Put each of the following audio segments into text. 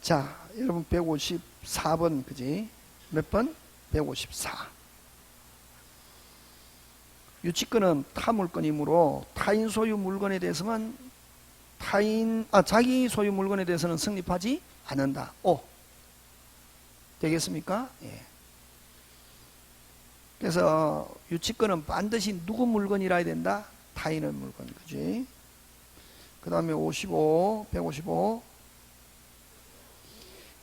자, 여러분 154번 그지? 몇 번? 154. 유치권은 타 물건이므로 타인 소유 물건에 대해서만 자기 소유 물건에 대해서는 성립하지 않는다. 오. 되겠습니까? 예. 그래서 유치권은 반드시 누구 물건이라 해야 된다? 타인의 물건. 그지? 그 다음에 155.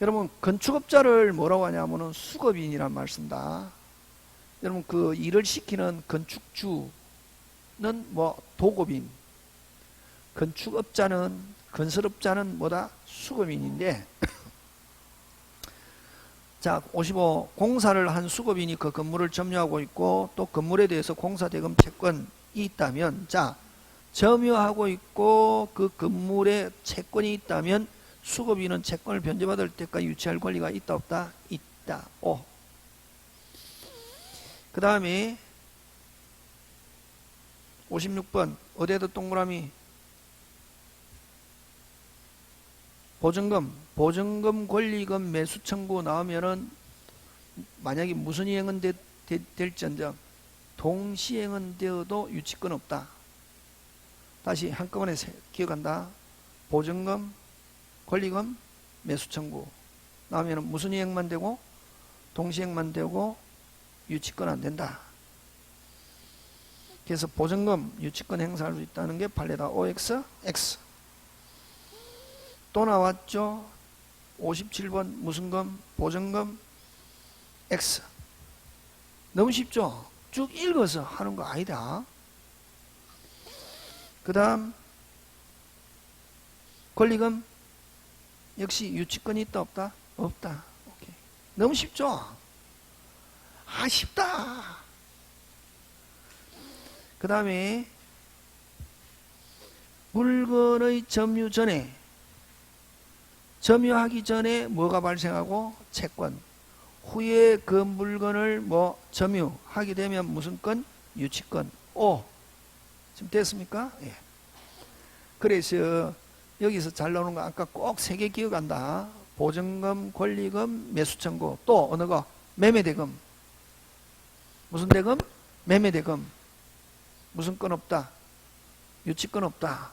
여러분, 건축업자를 뭐라고 하냐면은 수급인이란 말 쓴다. 여러분, 그 일을 시키는 건축주는 뭐 도급인. 건설업자는 뭐다? 수급인인데, 자, 55. 공사를 한 수급인이 그 건물을 점유하고 있고, 또 건물에 대해서 공사대금 채권이 있다면, 자, 점유하고 있고, 그 건물에 채권이 있다면, 수급인은 채권을 변제받을 때까지 유치할 권리가 있다, 없다? 있다. 오. 그 다음에 56번. 어디에도 동그라미. 보증금, 권리금, 매수 청구 나오면은 만약에 무슨 이행은 될지언정 동시행은 되어도 유치권 없다. 다시 한꺼번에 기억한다. 보증금, 권리금, 매수 청구 나오면은 무슨 이행만 되고 동시행만 되고 유치권 안 된다. 그래서 보증금, 유치권 행사할 수 있다는 게 판례다. OX, X. 또 나왔죠. 57번 무슨 금? 보증금 X. 너무 쉽죠? 쭉 읽어서 하는 거 아니다. 그 다음 권리금 역시 유치권이 있다 없다? 없다. 오케이. 너무 쉽죠? 아, 쉽다. 그 다음에 물건의 점유하기 전에 뭐가 발생하고? 채권. 후에 그 물건을 뭐 점유하게 되면 무슨 건? 유치권. 오. 지금 됐습니까? 예. 그래서 여기서 잘 나오는 거 아까 꼭 3개 기억한다. 보증금, 권리금, 매수청구. 또 어느 거? 매매대금. 무슨 대금? 매매대금. 무슨 건 없다? 유치권 없다.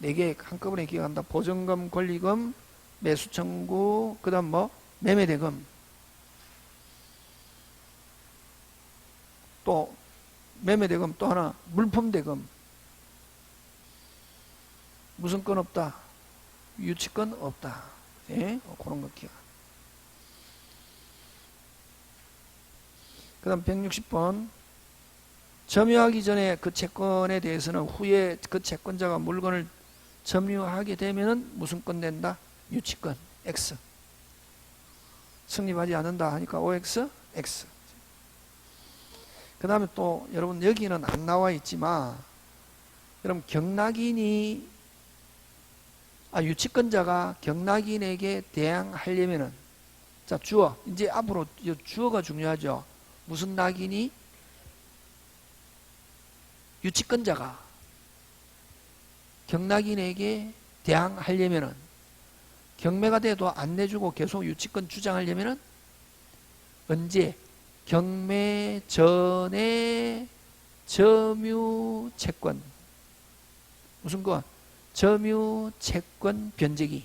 4개 한꺼번에 기억한다. 보증금, 권리금, 매수청구, 그 다음 뭐? 매매대금. 또 매매대금 또 하나 물품대금. 무슨 건 없다? 유치권 없다. 예? 그런 거 기억. 그 다음 160번. 점유하기 전에 그 채권에 대해서는 후에 그 채권자가 물건을 점유하게 되면은 무슨 건 된다? 유치권 X. 성립하지 않는다 하니까 OX, X. 그 다음에 또 여러분 여기는 안 나와 있지만 여러분 유치권자가 경락인에게 대항하려면은 자 주어 이제 앞으로 주어가 중요하죠. 무슨 낙인이? 유치권자가 경락인에게 대항하려면은 경매가 돼도 안 내주고 계속 유치권 주장하려면은 언제? 경매 전에 점유채권. 무슨 거? 점유채권 변제기.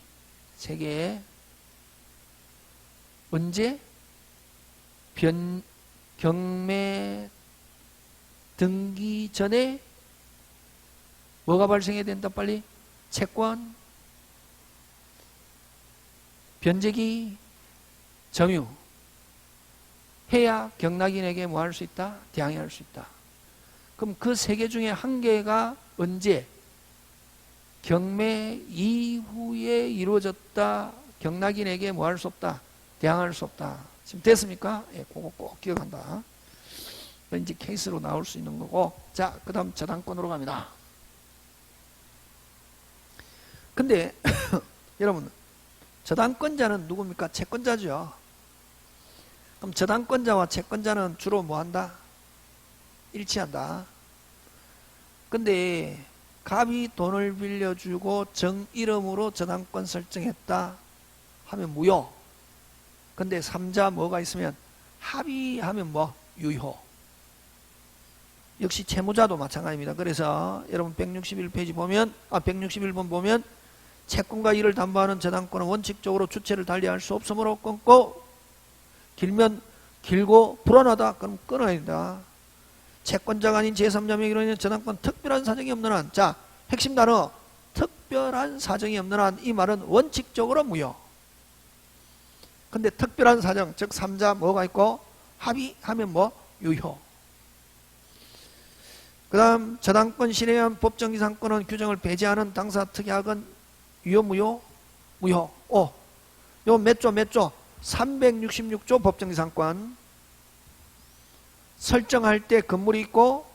3개. 언제? 경매 등기 전에 뭐가 발생해야 된다 빨리? 채권 변제기 점유 해야 경락인에게 뭐 할 수 있다? 대항할 수 있다. 그럼 그 3개 중에 1개가 언제? 경매 이후에 이루어졌다. 경락인에게 뭐 할 수 없다? 대항할 수 없다. 지금 됐습니까? 예, 그거 꼭 기억한다. 이제 케이스로 나올 수 있는 거고. 자, 그 다음 저당권으로 갑니다. 근데 여러분 저당권자는 누굽니까? 채권자죠. 그럼 저당권자와 채권자는 주로 뭐 한다? 일치한다. 근데 갑이 돈을 빌려주고 정 이름으로 저당권 설정했다 하면 무효. 근데 3자 뭐가 있으면 합의하면 뭐 유효. 역시 채무자도 마찬가지입니다. 그래서 여러분 161페이지 보면 161번 보면 채권과 이를 담보하는 저당권은 원칙적으로 주체를 달리할 수 없으므로 끊고, 길면 길고 불안하다 그럼 끊어야 된다. 채권자가 아닌 제3자 명의로 있는 저당권 특별한 사정이 없는 한, 자 핵심 단어 특별한 사정이 없는 한, 이 말은 원칙적으로 무효. 근데 특별한 사정 즉 3자 뭐가 있고 합의하면 뭐 유효. 그 다음 저당권 실행에 의한 법정지상권은 규정을 배제하는 당사 특약은 유효 무효? 무효. 요 몇 조? 366조 법정지상권. 설정할 때 건물이 있고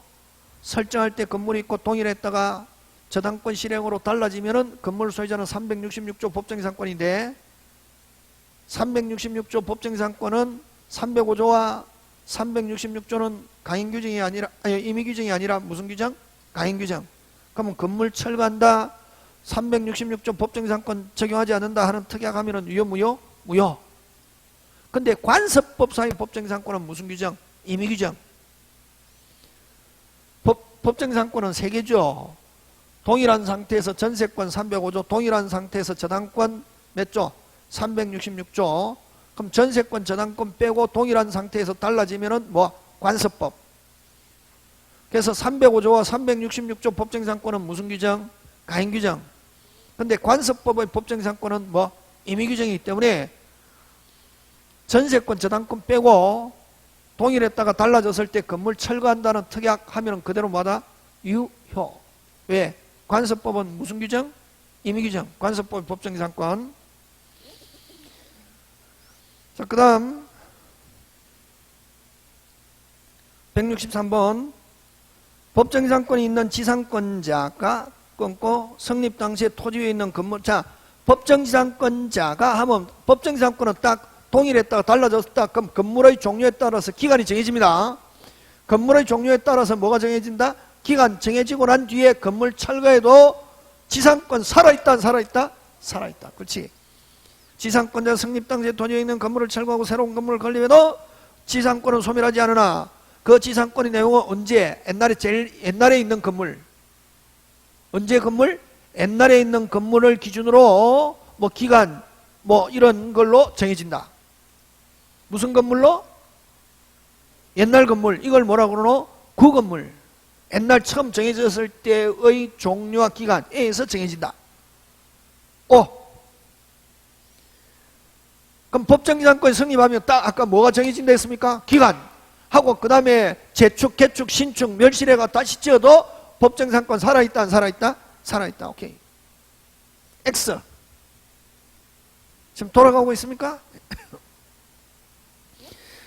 동일했다가 저당권 실행으로 달라지면은 건물 소유자는 366조 법정지상권인데, 366조 법정지상권은 305조와 366조는 강행규정이 아니라, 임의규정이 아니라 무슨 규정? 강행규정. 그러면 건물 철거한다, 366조 법정지상권 적용하지 않는다 하는 특약하면은 유효 무효? 무효. 근데 관습법상의 법정지상권은 무슨 규정? 임의규정. 법정지상권은 3개죠. 동일한 상태에서 전세권 305조, 동일한 상태에서 저당권 몇 조? 366조. 그럼 전세권 저당권 빼고 동일한 상태에서 달라지면은 뭐 관습법. 그래서 305조와 366조 법정지상권은 무슨 규정? 가행규정. 근데 관습법의 법정지상권은 뭐 임의규정이기 때문에 전세권 저당권 빼고 동일했다가 달라졌을 때 건물 철거한다는 특약 하면은 그대로 뭐다? 유효. 왜? 관습법은 무슨 규정? 임의규정. 관습법의 법정지상권. 자, 그 다음 163번 법정지상권이 있는 지상권자가 끊고 성립 당시에 토지 위에 있는 건물. 자, 법정지상권자가 하면 법정지상권은 딱 동일했다가 달라졌다. 그럼 건물의 종류에 따라서 기간이 정해집니다. 건물의 종류에 따라서 뭐가 정해진다? 기간 정해지고 난 뒤에 건물 철거해도 지상권 살아있다, 살아있다? 살아있다. 그렇지. 지상권자 성립 당시에 토지에 있는 건물을 철거하고 새로운 건물을 건립해도 지상권은 소멸하지 않으나 그 지상권의 내용은 언제? 옛날에 있는 건물. 언제 건물? 옛날에 있는 건물을 기준으로 뭐 기간 뭐 이런 걸로 정해진다. 무슨 건물로? 옛날 건물. 이걸 뭐라고 그러노? 구건물. 옛날 처음 정해졌을 때의 종류와 기간에 의해서 정해진다. 그럼 법정지상권이 성립하면 딱 아까 뭐가 정해진다 했습니까? 기간 하고 그 다음에 재축, 개축, 신축, 멸실해가 다시 지어도 법정지상권 살아있다, 안 살아있다? 살아있다. 오케이. X. 지금 돌아가고 있습니까?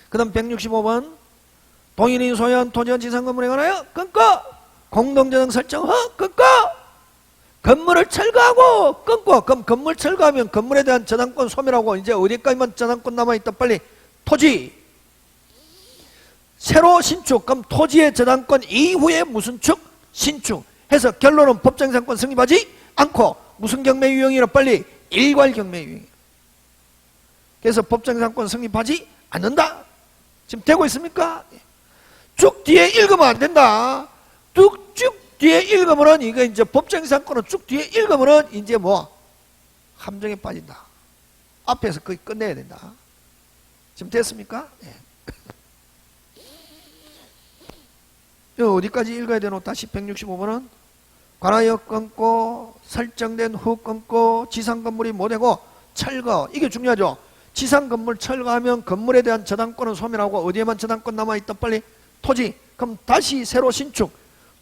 그 다음 165번 동일인이 소유한 토지와 지상건물에 관하여 끊고 공동저당 설정 허 끊고 건물을 철거하고 끊고. 그럼 건물 철거하면 건물에 대한 저당권 소멸하고 이제 어디까지만 저당권 남아있다? 빨리 토지. 새로 신축. 그럼 토지의 저당권 이후에 무슨 축? 신축. 해서 결론은 법정지상권 성립하지 않고 무슨 경매 유형이라? 빨리 일괄 경매 유형. 그래서 법정지상권 성립하지 않는다. 지금 되고 있습니까? 쭉 뒤에 읽으면 안 된다. 쭉 뒤에 읽으면은 이거 이제 법정지상권은 쭉 뒤에 읽으면은 이제 뭐 함정에 빠진다. 앞에서 거의 끝내야 된다. 지금 됐습니까? 네. 어디까지 읽어야 되노? 다시 165번은 관하여 끊고 설정된 후 끊고 지상건물이 못되고 철거. 이게 중요하죠. 지상건물 철거하면 건물에 대한 저당권은 소멸하고 어디에만 저당권 남아있다? 빨리 토지. 그럼 다시 새로 신축.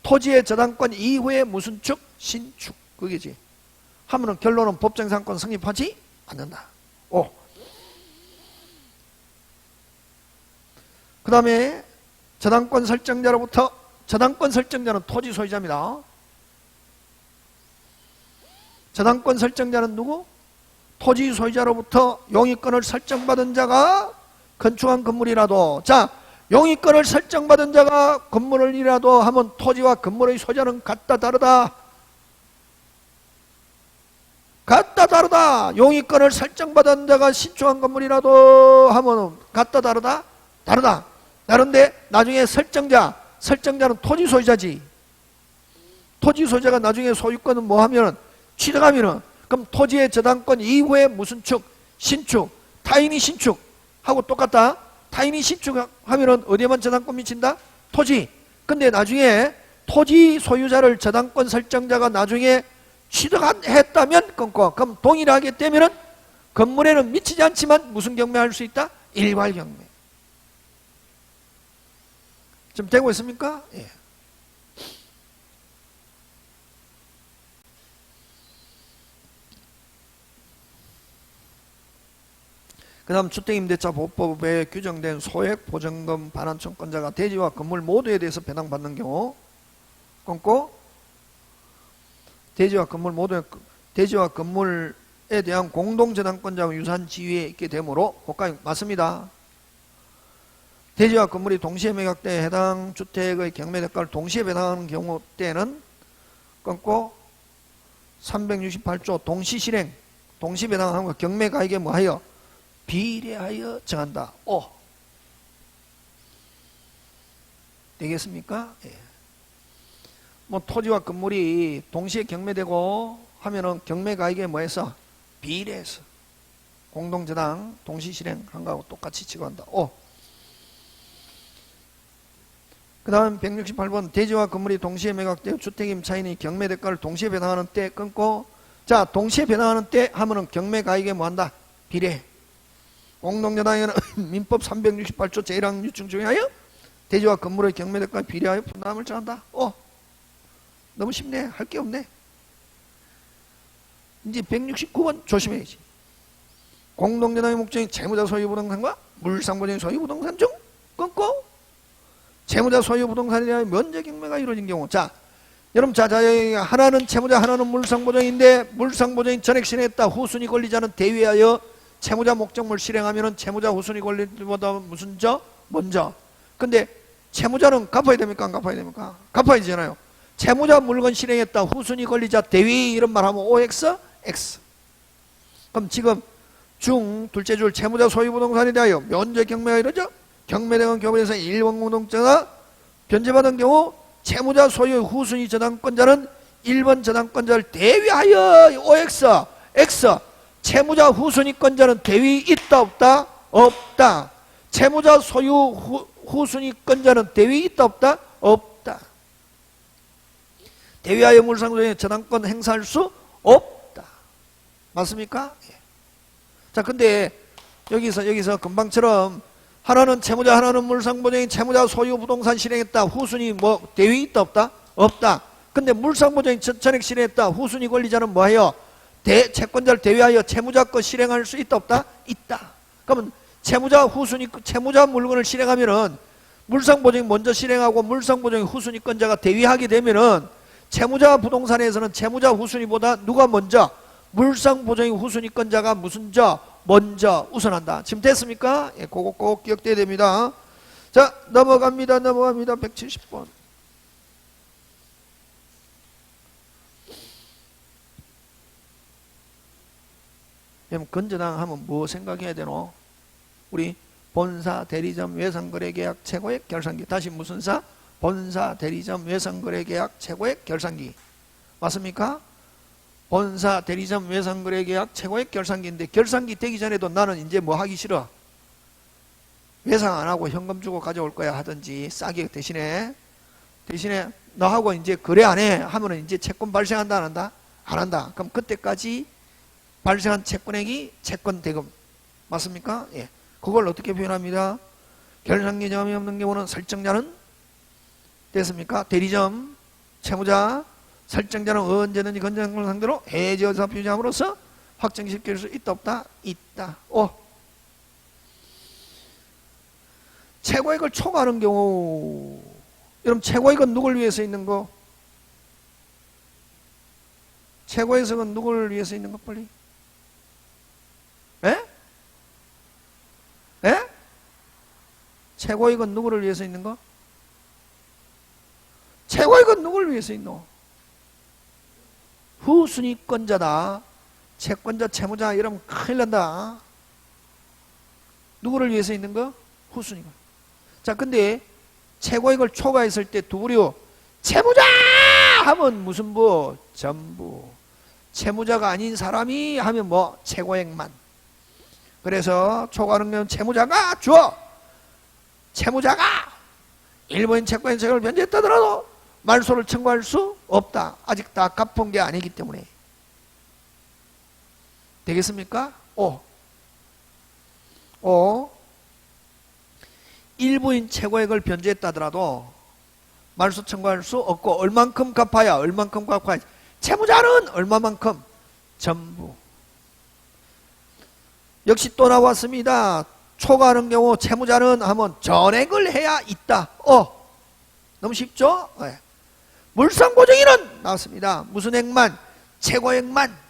토지의 저당권 이후에 무슨 축? 신축. 그게지. 하면은 결론은 법정지상권 성립하지 않는다. 그 다음에 저당권 설정자로부터, 저당권 설정자는 토지 소유자입니다. 저당권 설정자는 누구? 토지 소유자로부터 용의권을 설정받은 자가 건축한 건물이라도, 자, 용의권을 설정받은 자가 건물이라도 하면 토지와 건물의 소유자는 같다 다르다? 같다 다르다. 용의권을 설정받은 자가 신축한 건물이라도 하면 같다 다르다? 다르다. 다른데 나중에 설정자는 토지 소유자지. 토지 소유자가 나중에 소유권은 뭐 하면은 취득하면은 그럼 토지의 저당권 이후에 무슨 축? 신축. 타인이 신축하고 똑같다. 타인이 신축하면은 어디에만 저당권 미친다? 토지. 근데 나중에 토지 소유자를 저당권 설정자가 나중에 취득했다면 끊고 그럼 동일하게 되면은 건물에는 미치지 않지만 무슨 경매할 수 있다? 일괄 경매. 좀 되고 있습니까? 예. 그 다음 주택임대차보호법에 규정된 소액 보증금 반환청권자가 대지와 건물 모두에 대해서 배당받는 경우 끊고 대지와 건물에 대한 공동저당권자와 유사한 지위에 있게 되므로 고가 맞습니다. 대지와 건물이 동시에 매각돼 해당 주택의 경매대가를 동시에 배당하는 경우 때는 끊고 368조 동시실행 동시배당하는 거 경매가액에 뭐하여 비례하여 정한다. 오. 되겠습니까? 예. 뭐 토지와 건물이 동시에 경매되고 하면은 경매가액에 뭐해서 비례해서 공동저당 동시실행한 거하고 똑같이 치고한다. 오. 그 다음 168번 대지와 건물이 동시에 매각되어 주택임 차인이 경매대가를 동시에 배당하는 때 끊고 자 동시에 배당하는 때 하면은 경매가액에 뭐한다? 비례. 공동저당에는 민법 368조 제1항 유충 중하여 대지와 건물의 경매대가에 비례하여 분담을 정한다. 너무 쉽네. 할 게 없네. 이제 169번 조심해야지. 공동저당의 목적인 채무자 소유 부동산과 물상보증 소유 부동산 중 끊고 채무자 소유 부동산에 대한 면제 경매가 이루어진 경우 자 여러분 자 하나는 채무자 하나는 물상보증인데 물상보증이 전액 실행했다. 후순위 권리자는 대위하여 채무자 목적물 실행하면은 채무자 후순위 권리보다 무슨 저 먼저. 근데 채무자는 갚아야 됩니까? 안 갚아야 됩니까? 갚아야 되잖아요. 채무자 물건 실행했다. 후순위 권리자 대위 이런 말 하면 OX X. 그럼 지금 중 둘째 줄 채무자 소유 부동산에 대하여 면제 경매가 이루어져 경매대금 교부에서 1번 공동자가 변제받은 경우 채무자 소유 후순위 저당권자는 1번 저당권자를 대위하여 OX X. 채무자 후순위권자는 대위 있다 없다? 없다. 채무자 소유 후순위권자는 대위 있다 없다? 없다. 대위하여 물상소유의 저당권 행사할 수 없다. 맞습니까? 예. 자 근데 여기서 금방처럼 하나는 채무자 하나는 물상보증인 채무자 소유 부동산 실행했다. 후순위 뭐 대위 있다 없다? 없다. 근데 물상보증인 전액 실행했다. 후순위 권리자는 뭐하여? 채권자를 대위하여 채무자 거 실행할 수 있다 없다? 있다. 그러면 채무자 물건을 실행하면은 물상보증이 먼저 실행하고 물상보증이 후순위권자가 대위하게 되면은 채무자 부동산에서는 채무자 후순위보다 누가 먼저? 물상보증이 후순위권자가 무슨 저 먼저 우선한다. 지금 됐습니까? 예, 그거 꼭 기억돼야 됩니다. 자 넘어갑니다. 170번. 그럼 건저당 하면 뭐 생각해야 되노? 우리 본사 대리점 외상거래계약 최고액 결산기. 다시 무슨 사? 본사 대리점 외상거래계약 최고액 결산기. 맞습니까? 본사 대리점 외상거래계약 최고액 결산기인데 결산기 되기 전에도 나는 이제 뭐 하기 싫어? 외상 안 하고 현금 주고 가져올 거야 하든지 싸게 대신에 너하고 이제 거래 안 해 하면은 이제 채권 발생한다 안 한다? 안 한다. 그럼 그때까지 발생한 채권액이 채권 대금. 맞습니까? 예. 그걸 어떻게 표현합니다? 결산기 점이 없는 경우는 설정자는 됐습니까? 대리점, 채무자, 설정자는 언제든지 건전을 상대로 해지의사 표시함으로써 확정시킬 수 있다 없다? 있다. 최고액을 초과하는 경우 여러분 최고액은 누굴 위해서 있는 거? 최고액은 누굴 위해서 있는 거 빨리? 에? 에? 최고액은 누구를 위해서 있는 거? 최고액은 누구를 위해서 있노? 후순위권자다. 채권자, 채무자 이러면 큰일 난다. 누구를 위해서 있는 거? 후순위가. 자, 근데 최고액을 초과했을 때 두 부류 채무자 하면 무슨 부? 전부. 채무자가 아닌 사람이 하면 뭐? 최고액만. 그래서 초과하는 경우는 채무자가 줘. 채무자가 일본인 채권인 세금을 변제했다더라도 말소를 청구할 수 없다. 아직 다 갚은 게 아니기 때문에. 되겠습니까? 5. 일부인 최고액을 변제했다더라도 말소 청구할 수 없고 얼만큼 갚아야 채무자는 얼마만큼? 전부. 역시 또 나왔습니다. 초과하는 경우 채무자는 하면 전액을 해야 있다. 너무 쉽죠? 네. 물상보증인은 나왔습니다. 무슨 액만? 최고액만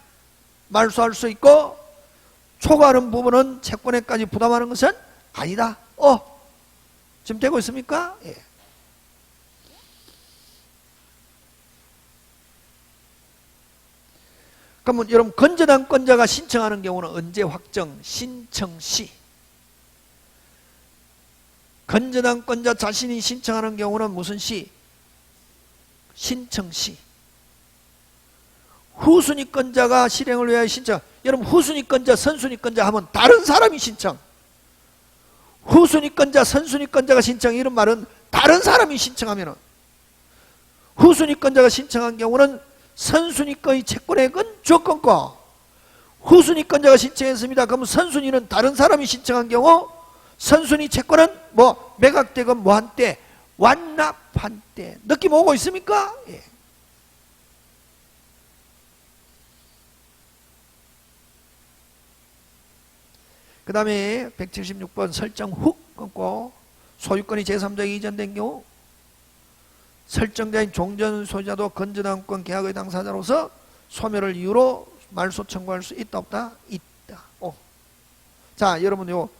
말소할 수 있고 초과하는 부분은 채권액까지 부담하는 것은 아니다. 지금 되고 있습니까? 예. 그러면 여러분 건전한권자가 신청하는 경우는 언제 확정? 신청시. 건전한권자 자신이 신청하는 경우는 무슨 시? 신청시. 후순위권자가 실행을 위하여 신청. 여러분 후순위권자, 선순위권자 하면 다른 사람이 신청. 후순위권자, 선순위권자가 신청 이런 말은 다른 사람이 신청하면은 후순위권자가 신청한 경우는 선순위권의 채권액은 조건과 후순위권자가 신청했습니다. 그러면 선순위는 다른 사람이 신청한 경우 선순위 채권은 뭐 매각대금 뭐한때 완납한때. 느낌 오고 있습니까? 예. 그 다음에 176번 설정 후 끊고 소유권이 제3자에게 이전된 경우 설정자인 종전 소유자도 건전한권 계약의 당사자로서 소멸을 이유로 말소 청구할 수 있다 없다? 있다. 자, 여러분 요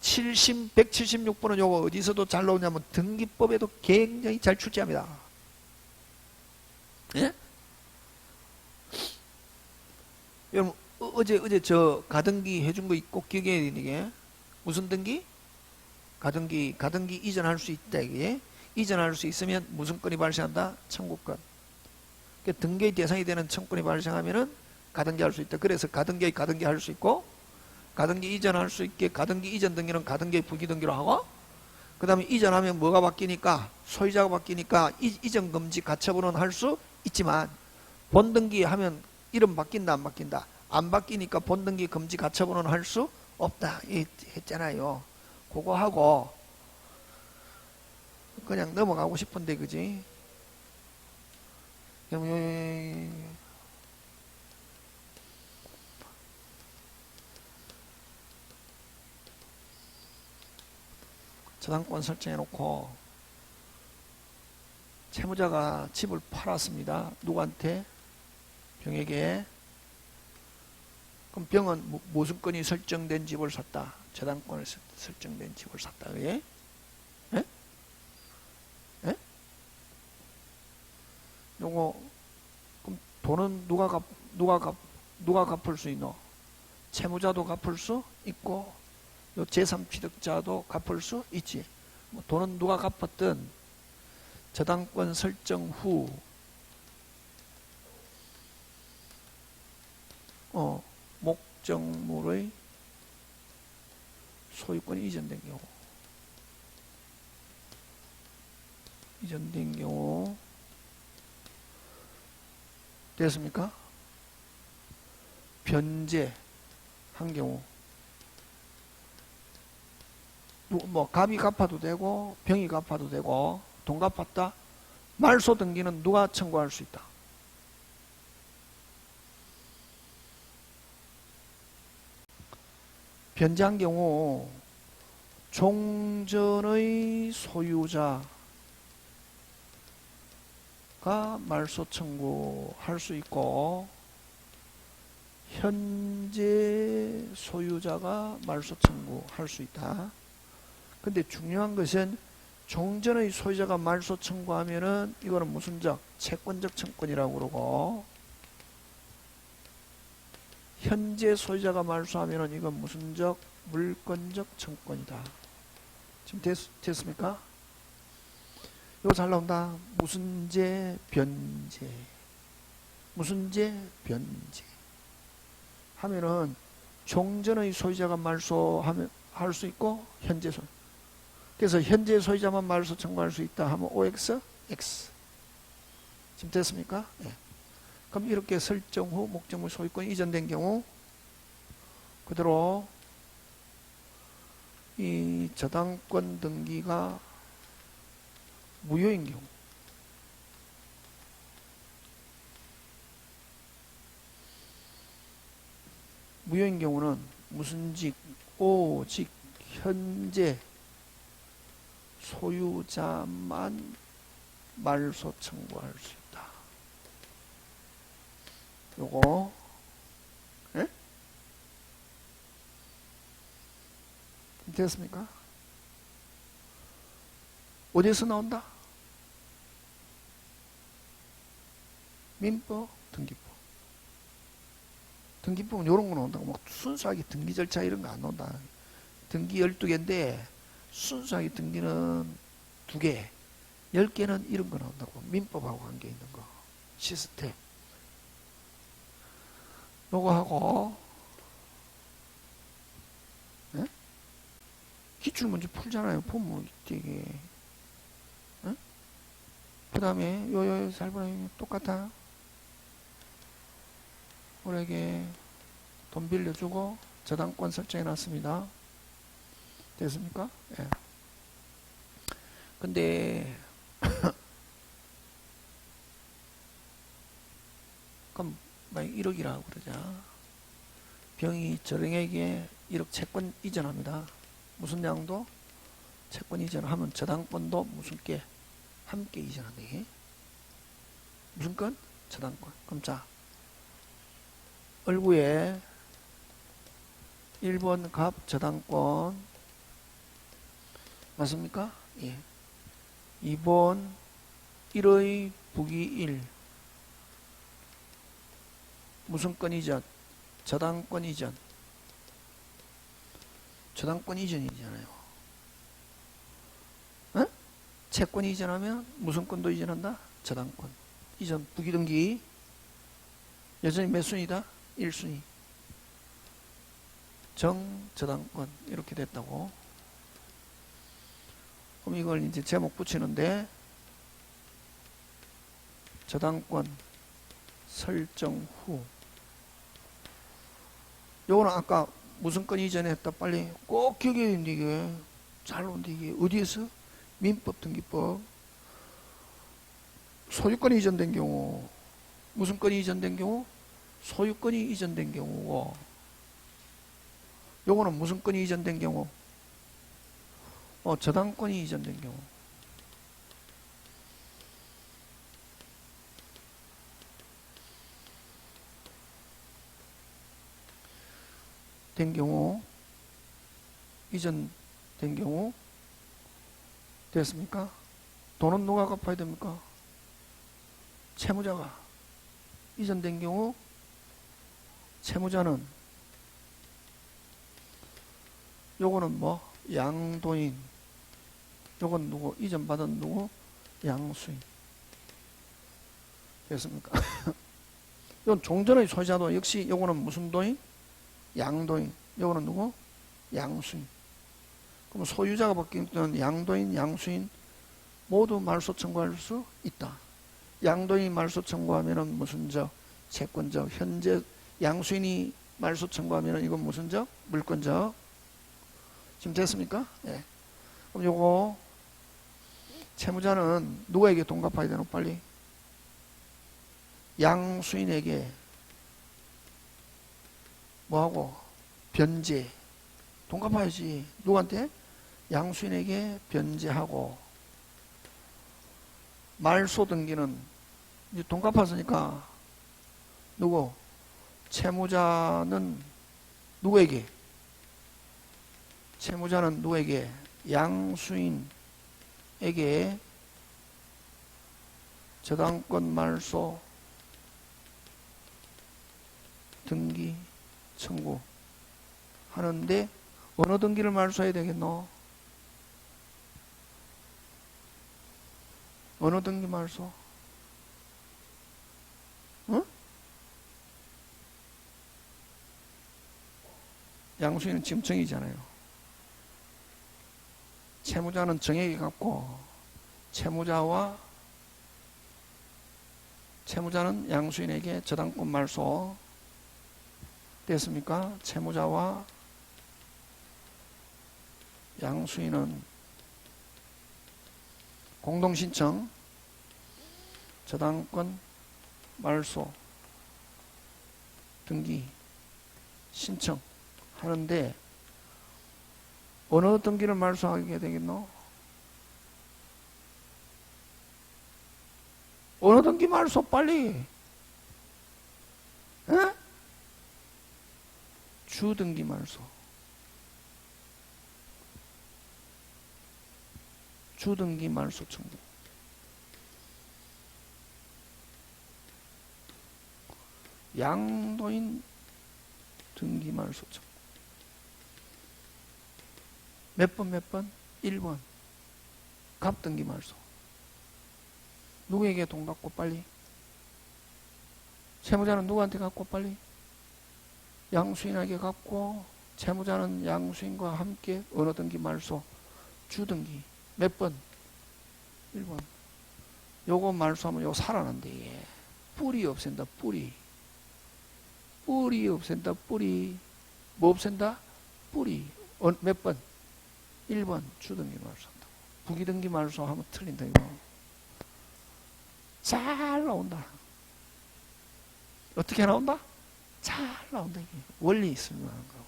176번은 요거 어디서도 잘 나오냐면 등기법에도 굉장히 잘 출제합니다. 예? 여러분 어제 저 가등기 해준 거 꼭 기억해야 되는 게 무슨 등기? 가등기 이전할 수 있다. 이게 이전할 수 있으면 무슨 건이 발생한다? 청구권. 그러니까 등기의 대상이 되는 청구권이 발생하면은 가등기할 수 있다. 그래서 가등기 할 수 있고 가등기 이전할 수 있게 가등기 이전 등기는 가등기 부기 등기로 하고 그 다음에 이전하면 뭐가 바뀌니까 소유자가 바뀌니까 이전 금지 가처분은 할 수 있지만 본등기 하면 이름 바뀐다 안 바뀐다? 안 바뀌니까 본등기 금지 가처분은 할 수 없다 했잖아요. 그거 하고 그냥 넘어가고 싶은데 그지? 저당권 설정해놓고 채무자가 집을 팔았습니다. 누구한테? 병에게. 그럼 병은 무슨 건이 설정된 집을 샀다? 저당권을 설정된 집을 샀다. 왜? 예? 예? 요거 그럼 돈은 누가 갚을 수 있노? 채무자도 갚을 수 있고 요 제3취득자도 갚을 수 있지. 뭐 돈은 누가 갚았든 저당권 설정 후 목적물의 소유권이 이전된 경우 됐습니까? 변제한 경우 뭐 갑이 갚아도 되고 병이 갚아도 되고 돈 갚았다? 말소 등기는 누가 청구할 수 있다? 변제한 경우 종전의 소유자가 말소 청구할 수 있고 현재 소유자가 말소 청구할 수 있다. 근데 중요한 것은 종전의 소유자가 말소 청구하면은 이거는 무슨 적? 채권적 청구권이라고 그러고 현재 소유자가 말소하면은 이건 무슨적? 물권적 청권이다. 지금 됐습니까? 이거 잘 나온다. 무슨제, 변제. 무슨제, 변제. 하면은 종전의 소유자가 말소하면 할 수 있고 현재 소유. 그래서 현재 소유자만 말소 청구할 수 있다 하면 OX, X. 지금 됐습니까? 네. 그럼 이렇게 설정 후 목적물 소유권이 이전된 경우 그대로 이 저당권 등기가 무효인 경우 무효인 경우는 무슨직, 오직, 현재 소유자만 말소 청구할 수 있다. 요거 예? 됐습니까? 어디에서 나온다? 민법, 등기법. 등기법은 이런 거 나온다고 막 순수하게 등기 절차 이런 거 안 나온다. 등기 12개인데 순수하게 등기는 2개, 10개는 이런 거 나온다고. 민법하고 관계 있는 거. 시스템. 요거 하고 예? 기출 문제 풀잖아요. 보면 되게 예? 그 다음에 요요 살벌하게 똑같아. 우리에게 돈 빌려주고 저당권 설정해 놨습니다. 됐습니까? 예. 근데 그럼 1억이라고 그러자. 병이 저령에게 1억 채권 이전합니다. 무슨 양도? 채권 이전하면 저당권도 무슨 게? 함께 이전하네. 무슨 건? 저당권. 그럼 자, 얼구에 1번 갑 저당권 맞습니까? 예. 2번 1의 부기 1 무슨 건 이전? 저당권 이전. 저당권 이전이잖아요. 어? 채권 이전하면 무슨 권도 이전한다? 저당권 이전. 부기등기 여전히 몇 순위다? 1순위. 정저당권 이렇게 됐다고. 그럼 이걸 이제 제목 붙이는데 저당권 설정 후 요거는 아까 무슨 건 이전에 했다. 빨리 꼭 기억해야 되는데 이게 잘 오는데 이게 어디에서? 민법 등기법. 소유권이 이전된 경우 무슨 건이 이전된 경우? 소유권이 이전된 경우고 요거는 무슨 건이 이전된 경우? 저당권이 이전된 경우. 된 경우 이전된 경우 됐습니까? 돈은 누가 갚아야 됩니까? 채무자가. 이전된 경우 채무자는 요거는 뭐? 양도인. 요건 누구? 이전받은 누구? 양수인. 됐습니까? 이건 종전의 소유자도 역시 요거는 무슨 도인? 양도인. 요거는 누구? 양수인. 그럼 소유자가 바뀌면 양도인, 양수인 모두 말소 청구할 수 있다. 양도인이 말소 청구하면은 무슨 적? 채권적. 현재 양수인이 말소 청구하면은 이건 무슨 적? 물권적. 지금 됐습니까? 예. 그럼 요거 채무자는 누구에게 돈 갚아야 되노? 빨리. 양수인에게 뭐하고? 변제. 돈 갚아야지. 누구한테? 양수인에게 변제하고. 말소 등기는 이제 돈 갚았으니까 누구? 채무자는 누구에게? 채무자는 누구에게? 양수인에게 저당권 말소 등기 청구하는데 어느 등기를 말소해야 되겠노? 어느 등기 말소? 응? 양수인은 지금 정액이잖아요. 채무자는 정액이 같고 채무자는 양수인에게 저당권 말소 됐습니까? 채무자와 양수인은 공동신청 저당권 말소 등기 신청하는데 어느 등기를 말소하게 되겠노? 어느 등기 말소 빨리? 에? 주등기 말소. 주등기 말소 청구. 양도인 등기 말소 청구. 몇 번? 1번. 갑등기 말소. 누구에게 돈 갖고 빨리? 채무자는 누구한테 갖고 빨리? 양수인에게 갖고 채무자는 양수인과 함께 어느 등기 말소? 주등기. 몇 번? 1번. 요거 말소하면 요거 살아난대. 예. 뿌리 없앤다. 뿌리 없앤다. 뿌리. 뭐 없앤다? 뿌리. 몇 번? 1번. 주등기 말소한다. 부기등기 말소하면 틀린다 이거. 잘 나온다. 어떻게 나온다? 잘 나온다 이게. 원리 있으면 하는 거고.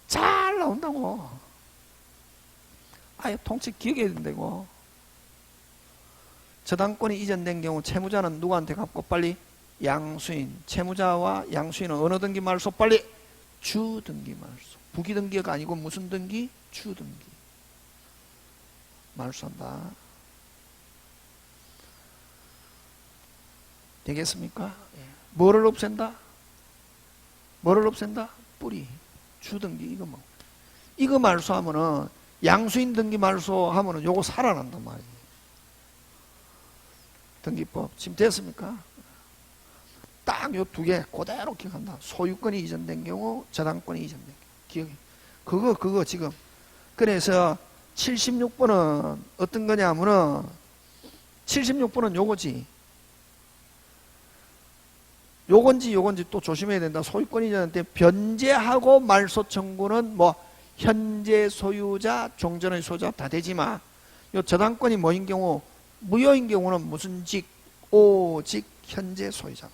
잘 나온다고. 아예 통치 기억해야 된다고. 저당권이 이전된 경우 채무자는 누구한테 갚고 빨리? 양수인. 채무자와 양수인은 어느 등기 말소 빨리? 주등기 말소. 부기등기가 아니고 무슨 등기? 주등기 말소한다. 되겠습니까? 뭐를 없앤다? 뿌리. 주등기 이거 뭐. 이거 말소하면은 양수인 등기 말소하면은 요거 살아난단 말이에요. 등기법 지금 됐습니까? 딱 요 두 개 그대로 기억한다. 소유권이 이전된 경우, 저당권이 이전된 경우. 기억해. 그거 지금. 그래서 76번은 어떤 거냐면은 76번은 요거지. 요건지 또 조심해야 된다. 소유권이 이전한테 변제하고 말소 청구는 뭐 현재 소유자, 종전의 소유자 다 되지만 요 저당권이 뭐인 경우 무효인 경우는 무슨 직? 오직 현재 소유자만.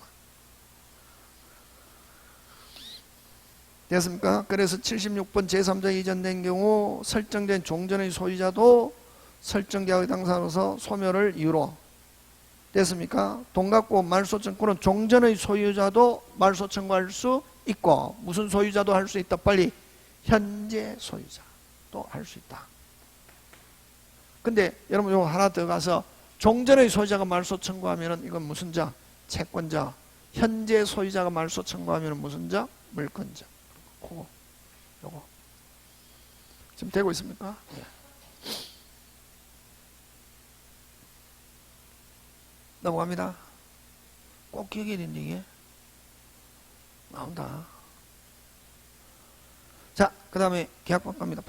됐습니까? 그래서 76번 제3자 이전된 경우 설정된 종전의 소유자도 설정계약의 당사로서 소멸을 이유로 됐습니까? 돈 갖고 말소 청구는 종전의 소유자도 말소 청구할 수 있고 무슨 소유자도 할 수 있다. 빨리 현재 소유자도 할 수 있다. 근데 여러분 요거 하나 더 가서 종전의 소유자가 말소 청구하면은 이건 무슨 자? 채권자. 현재 소유자가 말소 청구하면은 무슨 자? 물권자. 그거 요거 지금 되고 있습니까? 네. 넘어갑니다. 꼭 기억해야 되는 얘기 나온다. 자, 그 다음에 계약법 갑니다.